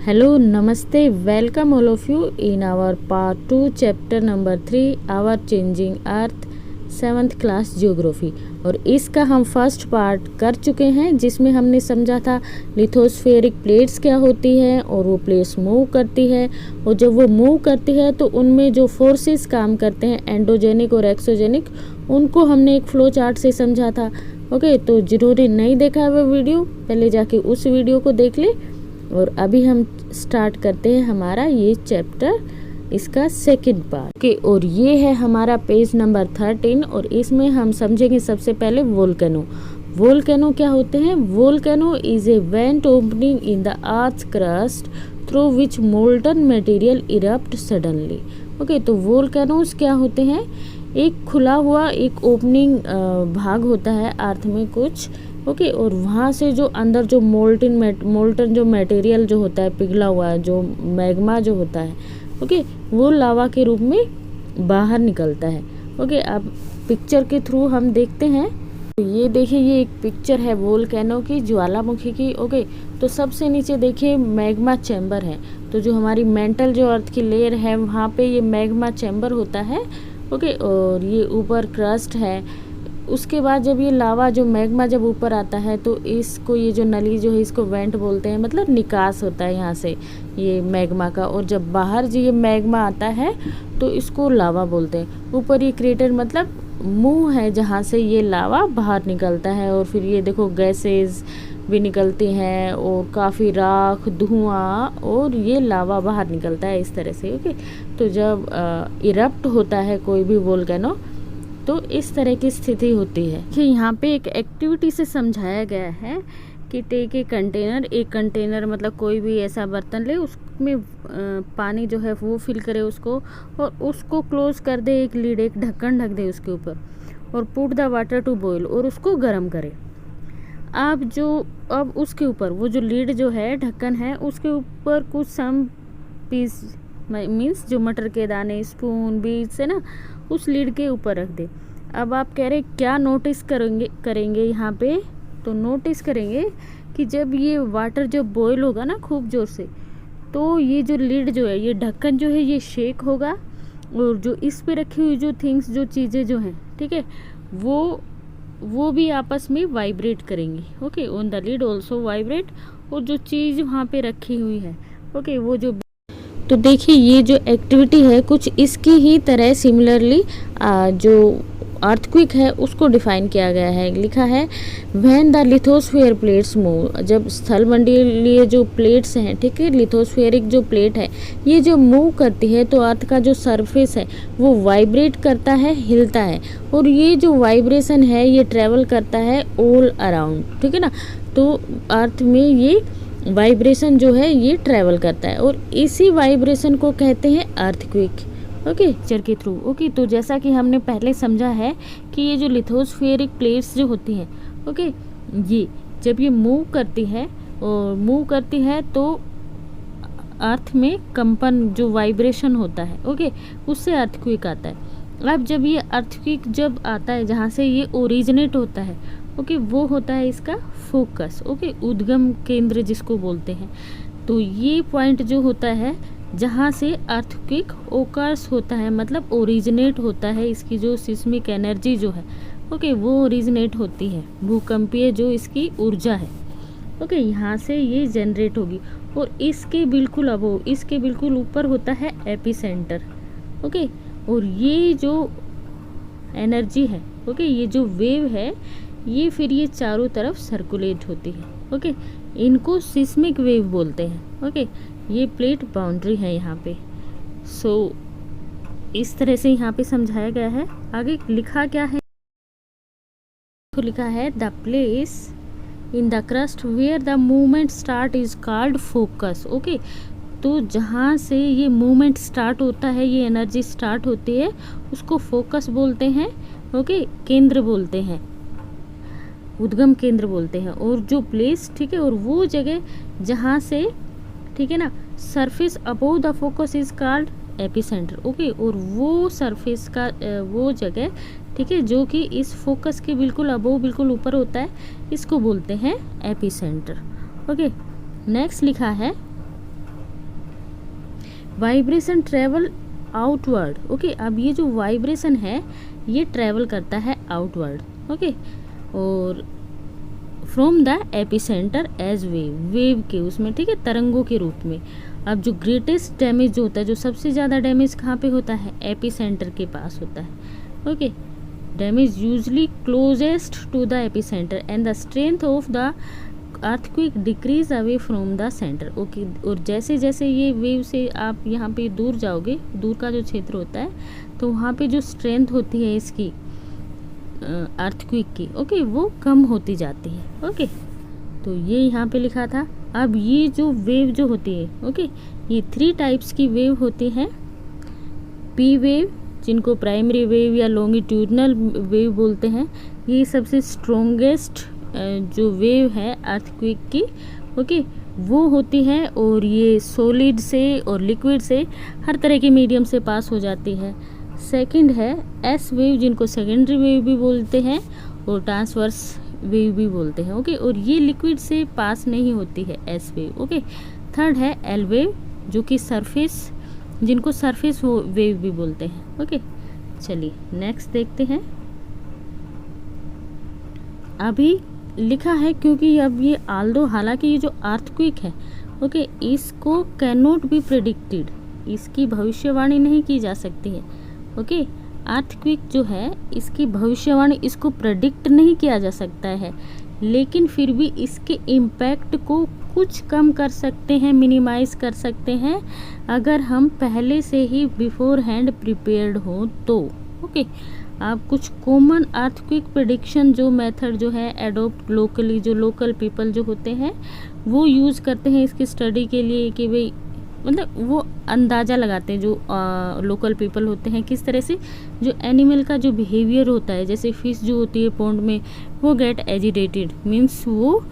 Hello, Namaste, welcome all of you in our part 2 chapter number 3 our changing earth 7th class geography. और इसका हम first part कर चुके हैं जिसमें हमने समझा था लिथोस्फेरिक प्लेट्स क्या होती है और वो प्लेट्स मूव करती है, और जब वो मूव करती है तो उनमें जो फोर्सेस काम करते हैं एंडोजेनिक और एक्सोजेनिक, उनको हमने एक फ्लो चार्ट से समझा था। ओके, तो जिन्होंने नहीं देखा है वो वीडियो पहले जाके उस वीडियो को देख ले। और अभी हम स्टार्ट करते हैं हमारा ये चैप्टर, इसका सेकंड पार्ट। ओके, और ये है हमारा पेज नंबर 13 और इसमें हम समझेंगे सबसे पहले वोल्केनो। वोल्केनो क्या होते हैं? Volcano is a went opening in the earth crust through which molten material erupt suddenly. Okay, तो वोल्केनोस क्या होते हैं? एक खुला हुआ एक ओपनिंग भाग होता है अर्थ में कुछ। ओके, और वहाँ से जो अंदर जो मोल्टन जो मटेरियल जो होता है, पिघला हुआ जो मैग्मा जो होता है, ओके, वो लावा के रूप में बाहर निकलता है। ओके, अब पिक्चर के थ्रू हम देखते हैं। तो ये देखिए, ये एक पिक्चर है वोल्केनो की, ज्वालामुखी की। ओके, तो सबसे नीचे देखिए मैग्मा चैम्बर है। तो जो हमारी मेंटल जो अर्थ की लेयर है वहाँ पे ये मैग्मा चैम्बर होता है। ओके, और ये ऊपर क्रस्ट है। उसके बाद जब ये लावा जो मैग्मा जब ऊपर आता है तो इसको, ये जो नली जो है इसको वेंट बोलते हैं, मतलब निकास होता है यहाँ से ये मैग्मा का। और जब बाहर जो ये मैग्मा आता है तो इसको लावा बोलते हैं। ऊपर ये क्रेटर मतलब मुंह है जहाँ से ये लावा बाहर निकलता है। और फिर ये देखो गैसेस भी निकलती हैं और काफ़ी राख, धुआं, और ये लावा बाहर निकलता है इस तरह से। ओके, तो जब इरप्ट होता है कोई भी वोल्केनो तो इस तरह की स्थिति होती है कि यहाँ पे एक एक्टिविटी से समझाया गया है कि टेक ए कंटेनर, एक कंटेनर मतलब कोई भी ऐसा बर्तन ले, उसमें पानी जो है वो फिल करे उसको, और उसको क्लोज कर दे, एक लीड, एक ढक्कन ढक दे उसके ऊपर, और put the water to boil, और उसको गर्म करे। अब उसके ऊपर वो जो लीड जो है, ढक्कन है, उसके ऊपर कुछ सम पीस मीन्स जो मटर के दाने, स्पून, बीज है ना, उस लीड के ऊपर रख दे। अब आप कह रहे क्या नोटिस करेंगे यहाँ पे? तो नोटिस करेंगे कि जब ये वाटर जब बॉईल होगा ना खूब ज़ोर से, तो ये जो लीड जो है, ये ढक्कन जो है, ये शेक होगा, और जो इस पे रखी हुई जो थिंग्स, जो चीज़ें जो हैं, ठीक है, वो भी आपस में वाइब्रेट करेंगी। Okay, on the lead also vibrate, और जो चीज़ वहाँ पे रखी हुई है, ओके, वो जो, तो देखिए ये जो एक्टिविटी है कुछ इसकी ही तरह सिमिलरली जो अर्थक्वेक है उसको डिफाइन किया गया है। लिखा है when the lithosphere plates move, जब स्थलमंडलीय जो प्लेट्स हैं, ठीक है, लिथोस्फेरिक जो प्लेट है ये जो मूव करती है तो अर्थ का जो सरफेस है वो वाइब्रेट करता है, हिलता है, और ये जो वाइब्रेशन है ये ट्रेवल करता है ऑल अराउंड, ठीक है ना। तो अर्थ में ये वाइब्रेशन जो है ये ट्रैवल करता है, और इसी वाइब्रेशन को कहते हैं अर्थक्वेक। ओके, पिक्चर के थ्रू। ओके, तो जैसा कि हमने पहले समझा है कि ये जो लिथोस्फेरिक प्लेट्स जो होती हैं, ओके, ये जब ये मूव करती है तो अर्थ में कंपन जो वाइब्रेशन होता है, ओके, उससे अर्थक्वेक आता है। अब जब ये अर्थक्वेक जब आता है जहाँ से ये ओरिजिनेट होता है, ओके, वो होता है इसका फोकस, ओके, उद्गम केंद्र जिसको बोलते हैं। तो ये पॉइंट जो होता है जहाँ से अर्थक्वेक ओकर्स होता है, मतलब ओरिजिनेट होता है, इसकी जो सिस्मिक एनर्जी जो है, ओके, वो ओरिजिनेट होती है, भूकंपीय जो इसकी ऊर्जा है, ओके, यहाँ से ये जनरेट होगी। और इसके बिल्कुल अबोव, इसके बिल्कुल ऊपर होता है एपिसेंटर, ओके, और ये जो एनर्जी है, ओके, ये जो वेव है ये फिर ये चारों तरफ सर्कुलेट होती है, ओके, इनको सिस्मिक वेव बोलते हैं। ओके, ये प्लेट बाउंड्री है यहाँ पे। सो इस तरह से यहाँ पे समझाया गया है। आगे लिखा क्या है? तो लिखा है the place in the crust where the movement start is called focus. Okay, तो जहाँ से ये मूवमेंट स्टार्ट होता है, ये एनर्जी स्टार्ट होती है, उसको फोकस बोलते हैं, ओके, केंद्र बोलते हैं, उद्गम केंद्र बोलते हैं। और जो प्लेस, ठीक है, और वो जगह जहाँ से, ठीक है ना, surface above the focus is called epicentre. Okay, और वो सरफेस का वो जगह, ठीक है, जो कि इस फोकस के बिल्कुल अबोव, बिल्कुल ऊपर होता है, इसको बोलते हैं एपिसेंटर। ओके, नेक्स्ट लिखा है वाइब्रेशन ट्रेवल आउटवर्ड। ओके, अब ये जो वाइब्रेशन है ये ट्रेवल करता है आउटवर्ड। ओके, और from the epicentre as wave के उसमें, ठीक है, तरंगों के रूप में। अब जो ग्रेटेस्ट डैमेज जो होता है, जो सबसे ज़्यादा डैमेज कहाँ पे होता है, एपिसेंटर के पास होता है। Okay, damage usually closest to the epicentre and the strength of the earthquake decrease away from the centre. Okay, और जैसे जैसे ये वेव से आप यहाँ पे दूर जाओगे, दूर का जो क्षेत्र होता है, तो वहाँ पे जो स्ट्रेंथ होती है इसकी अर्थक्वेक की, ओके, वो कम होती जाती है। ओके, तो ये यहाँ पे लिखा था। अब ये जो वेव जो होती है, ओके, ये 3 टाइप्स की वेव होती हैं। पी वेव, जिनको प्राइमरी वेव या लॉन्गिट्यूडनल वेव बोलते हैं, ये सबसे स्ट्रॉन्गेस्ट जो वेव है अर्थक्वेक की, ओके, वो होती है, और ये सॉलिड से और लिक्विड से हर तरह के मीडियम से पास हो जाती है। सेकंड है एस वेव, जिनको सेकेंडरी वेव भी बोलते हैं और ट्रांसवर्स वेव भी बोलते हैं। ओके, और ये लिक्विड से पास नहीं होती है, एस वेव। ओके, थर्ड है एल वेव, जो कि सरफेस, जिनको सरफेस वेव भी बोलते हैं। ओके, चलिए नेक्स्ट देखते हैं। अभी लिखा है, क्योंकि अब ये हालांकि ये जो अर्थक्वेक है, ओके, इसको कैन नॉट बी प्रेडिक्टेड, इसकी भविष्यवाणी नहीं की जा सकती है। ओके, अर्थक्वेक जो है इसकी भविष्यवाणी, इसको प्रेडिक्ट नहीं किया जा सकता है, लेकिन फिर भी इसके इम्पैक्ट को कुछ कम कर सकते हैं, मिनिमाइज कर सकते हैं, अगर हम पहले से ही बिफोर हैंड प्रिपेयर्ड हो तो। ओके, आप कुछ कॉमन अर्थक्वेक प्रेडिक्शन जो मेथड जो है एडोप्ट लोकली, जो लोकल पीपल जो होते हैं वो यूज़ करते हैं इसकी स्टडी के लिए, कि भाई मतलब वो अंदाज़ा लगाते हैं, जो लोकल पीपल होते हैं, किस तरह से जो एनिमल का जो बिहेवियर होता है, जैसे फिश जो होती है पॉन्ड में, वो गेट एजिटेटेड, मीन्स वो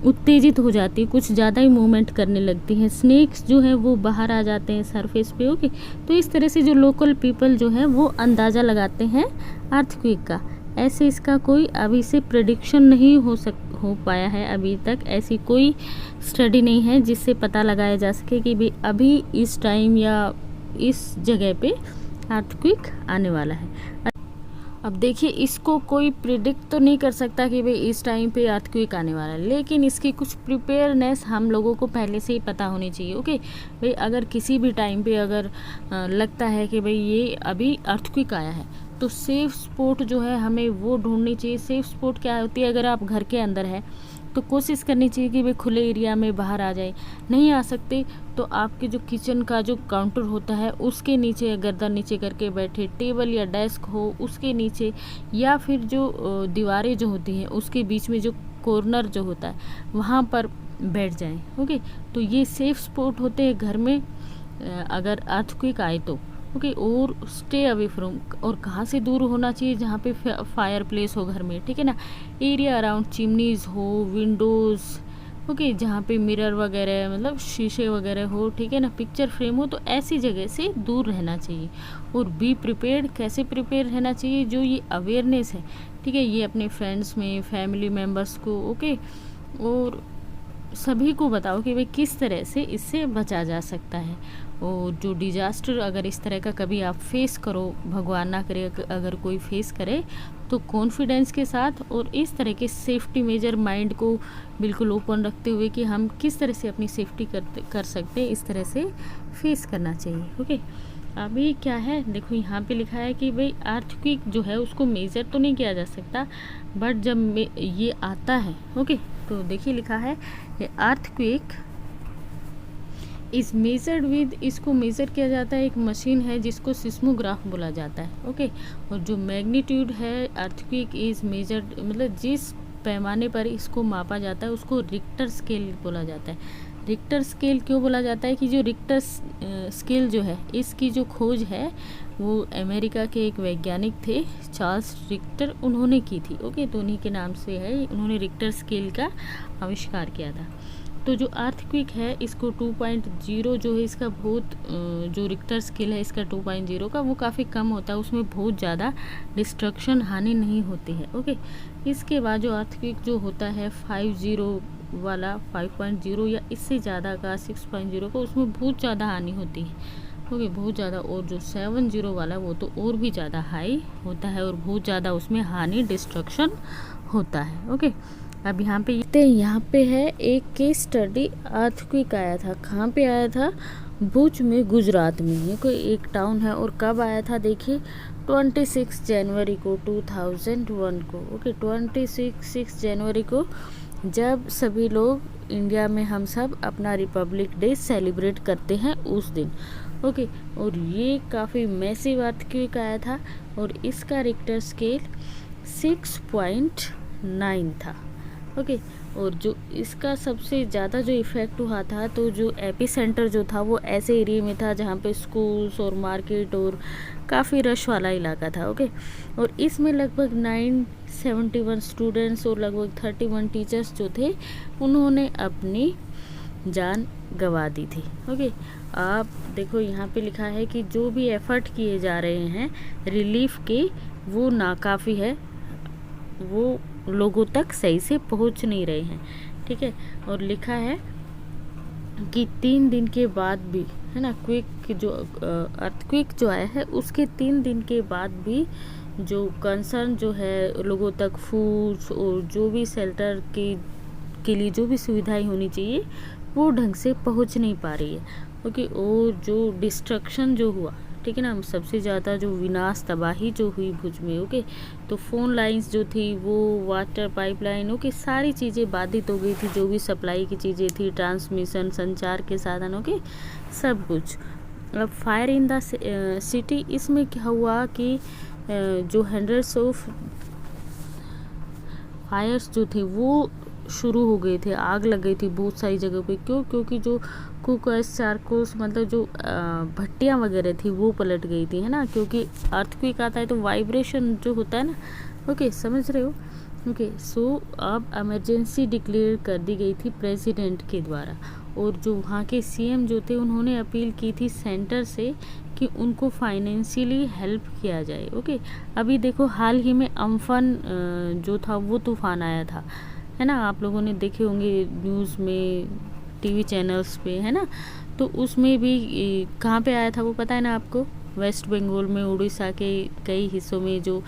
उत्तेजित हो जाती है, कुछ ज़्यादा ही मूवमेंट करने लगती हैं। स्नेक्स जो है वो बाहर आ जाते हैं सरफेस पे। ओके, तो इस तरह से जो लोकल पीपल जो है वो अंदाज़ा लगाते हैं अर्थक्वेक का। ऐसे इसका कोई अभी से प्रेडिक्शन नहीं हो पाया है, अभी तक ऐसी कोई स्टडी नहीं है जिससे पता लगाया जा सके कि भाई अभी इस टाइम या इस जगह पे अर्थक्वेक आने वाला है। अब देखिए, इसको कोई प्रिडिक्ट तो नहीं कर सकता कि भाई इस टाइम पे अर्थक्वेक आने वाला है, लेकिन इसकी कुछ प्रिपेयरनेस हम लोगों को पहले से ही पता होनी चाहिए। ओके भाई, अगर किसी भी टाइम पे अगर लगता है कि भाई ये अभी अर्थक्वेक आया है, तो सेफ स्पॉट जो है हमें वो ढूंढनी चाहिए। सेफ स्पॉट क्या होती है, अगर आप घर के अंदर है तो कोशिश करनी चाहिए कि भाई खुले एरिया में बाहर आ जाए। नहीं आ सकते तो आपके जो किचन का जो काउंटर होता है उसके नीचे गर्दन नीचे करके बैठे, टेबल या डेस्क हो उसके नीचे, या फिर जो दीवारें जो होती हैं उसके बीच में जो कॉर्नर जो होता है वहाँ पर बैठ जाएं। ओके, तो ये सेफ स्पॉट होते हैं घर में अगर अर्थक्वेक आए तो। ओके, और स्टे अवे फ्रॉम, और कहाँ से दूर होना चाहिए, जहाँ पे फायर प्लेस हो घर में, ठीक है ना, एरिया अराउंड चिमनीज हो, विंडोज़, ओके, जहाँ पे मिरर वगैरह मतलब शीशे वगैरह हो, ठीक है ना, पिक्चर फ्रेम हो, तो ऐसी जगह से दूर रहना चाहिए। और बी प्रिपेयर्ड, कैसे प्रिपेयर रहना चाहिए, जो ये अवेयरनेस है, ठीक है, ये अपने फ्रेंड्स में, फैमिली मेम्बर्स को, ओके, और सभी को बताओ कि भाई किस तरह से इससे बचा जा सकता है। और जो डिजास्टर अगर इस तरह का कभी आप फेस करो, भगवान ना करे अगर कोई फेस करे, तो कॉन्फिडेंस के साथ और इस तरह के सेफ्टी मेजर माइंड को बिल्कुल ओपन रखते हुए कि हम किस तरह से अपनी सेफ्टी कर सकते हैं, इस तरह से फेस करना चाहिए। ओके, अभी क्या है, देखो यहाँ पे लिखा है कि भाई अर्थक्वेक जो है उसको मेज़र तो नहीं किया जा सकता, बट जब ये आता है, ओके, तो देखिए लिखा है अर्थक्वेक इस मेजर्ड विद, इसको मेज़र किया जाता है, एक मशीन है जिसको सिस्मोग्राफ बोला जाता है। ओके, और जो मैग्नीट्यूड है अर्थक्वेक इज मेजर्ड, मतलब जिस पैमाने पर इसको मापा जाता है उसको रिक्टर स्केल बोला जाता है। रिक्टर स्केल क्यों बोला जाता है कि जो रिक्टर स्केल जो है इसकी जो खोज है वो अमेरिका के एक वैज्ञानिक थे चार्ल्स रिक्टर, उन्होंने की थी। ओके, तो उन्हीं के नाम से है, उन्होंने रिक्टर स्केल का आविष्कार किया था। तो जो अर्थक्वेक है इसको 2.0 जो है इसका बहुत जो रिक्टर स्केल है इसका 2.0 का वो काफ़ी कम होता है, उसमें बहुत ज़्यादा डिस्ट्रक्शन हानि नहीं होती है। ओके, इसके बाद जो अर्थक्वेक जो होता है 5.0 वाला 5.0 या इससे ज़्यादा का 6.0 का, उसमें बहुत ज़्यादा हानि होती है। ओके, बहुत ज़्यादा। और जो 7.0 वाला वो तो और भी ज़्यादा हाई होता है और बहुत ज़्यादा उसमें हानि डिस्ट्रक्शन होता है। ओके, अब यहाँ पे है एक केस स्टडी। अर्थक्वेक आया था, कहाँ पे आया था? भुज में, गुजरात में। ये कोई एक टाउन है। और कब आया था देखिए, 26 जनवरी को 2001 को। ओके, 26 जनवरी को, जब सभी लोग इंडिया में हम सब अपना रिपब्लिक डे सेलिब्रेट करते हैं उस दिन। ओके, और ये काफ़ी मैसिव अर्थक्वेक आया था और इसका रिक्टर स्केल 6.9 था। ओके, और जो इसका सबसे ज़्यादा जो इफ़ेक्ट हुआ था, तो जो एपी सेंटर जो था वो ऐसे एरिया में था जहाँ पे स्कूल्स और मार्केट और काफ़ी रश वाला इलाका था। ओके, और इसमें लगभग 971 स्टूडेंट्स और लगभग 31 टीचर्स जो थे उन्होंने अपनी जान गंवा दी थी। ओके, आप देखो यहाँ पे लिखा है कि जो भी एफर्ट किए जा रहे हैं रिलीफ के, वो नाकाफ़ी है, वो लोगों तक सही से पहुँच नहीं रहे हैं। ठीक है, और लिखा है कि 3 दिन के बाद भी, है ना, क्विक जो अर्थक्वेक जो आया है उसके 3 दिन के बाद भी जो कंसर्न जो है लोगों तक फूड्स और जो भी शेल्टर के लिए जो भी सुविधाएं होनी चाहिए वो ढंग से पहुंच नहीं पा रही है। ओके, और जो डिस्ट्रक्शन जो हुआ, ठीक है ना, सबसे ज़्यादा जो विनाश तबाही जो हुई भुज में। ओके, तो फ़ोन लाइंस जो थी वो, वाटर पाइपलाइन, ओके, सारी चीज़ें बाधित हो गई थी, जो भी सप्लाई की चीज़ें थी, ट्रांसमिशन, संचार के साधनों के सब कुछ। अब फायर इन द सिटी, इसमें क्या हुआ कि जो हंड्रेड्स ऑफ फायर्स जो थे वो शुरू हो गए थे, आग लग गई थी बहुत सारी जगह पे। क्यों? क्योंकि जो कुकर्स, चारकोल्स, मतलब जो भट्टियाँ वगैरह थी वो पलट गई थी, है ना, क्योंकि अर्थक्वेक आता है तो वाइब्रेशन जो होता है ना। ओके, समझ रहे हो? ओके, सो अब इमरजेंसी डिक्लेयर कर दी गई थी प्रेसिडेंट के द्वारा। और जो वहाँ के सीएम जो थे उन्होंने अपील की थी सेंटर से कि उनको फाइनेंशियली हेल्प किया जाए। ओके, अभी देखो हाल ही में अम्फन जो था वो तूफान आया था, है ना, आप लोगों ने देखे होंगे न्यूज़ में, टीवी चैनल्स पे, है ना। तो उसमें भी कहाँ पे आया था वो पता है ना आपको? वेस्ट बंगाल में, उड़ीसा के कई हिस्सों में, जो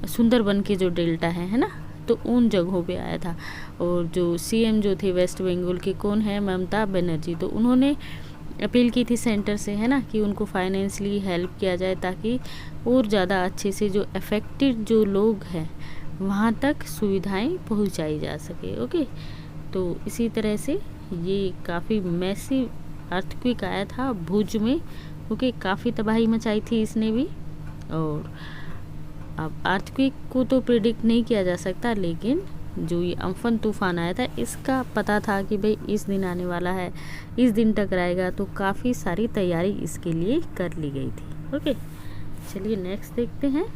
सुंदरबन के जो डेल्टा है ना, तो उन जगहों पे आया था। और जो सीएम जो थे वेस्ट बंगाल के, कौन है? ममता बनर्जी। तो उन्होंने अपील की थी सेंटर से, है ना, कि उनको फाइनेंशियली हेल्प किया जाए ताकि और ज़्यादा अच्छे से जो अफेक्टेड जो लोग हैं वहाँ तक सुविधाएं पहुँचाई जा सके। ओके, तो इसी तरह से ये काफ़ी मैसिव अर्थक्वेक आया था भुज में। ओके, काफ़ी तबाही मचाई थी इसने भी। और अब अर्थक्वेक को तो प्रिडिक्ट नहीं किया जा सकता, लेकिन जो ये अम्फन तूफान आया था इसका पता था कि भाई इस दिन आने वाला है, इस दिन टकराएगा, तो काफ़ी सारी तैयारी इसके लिए कर ली गई थी। ओके, चलिए नेक्स्ट देखते हैं।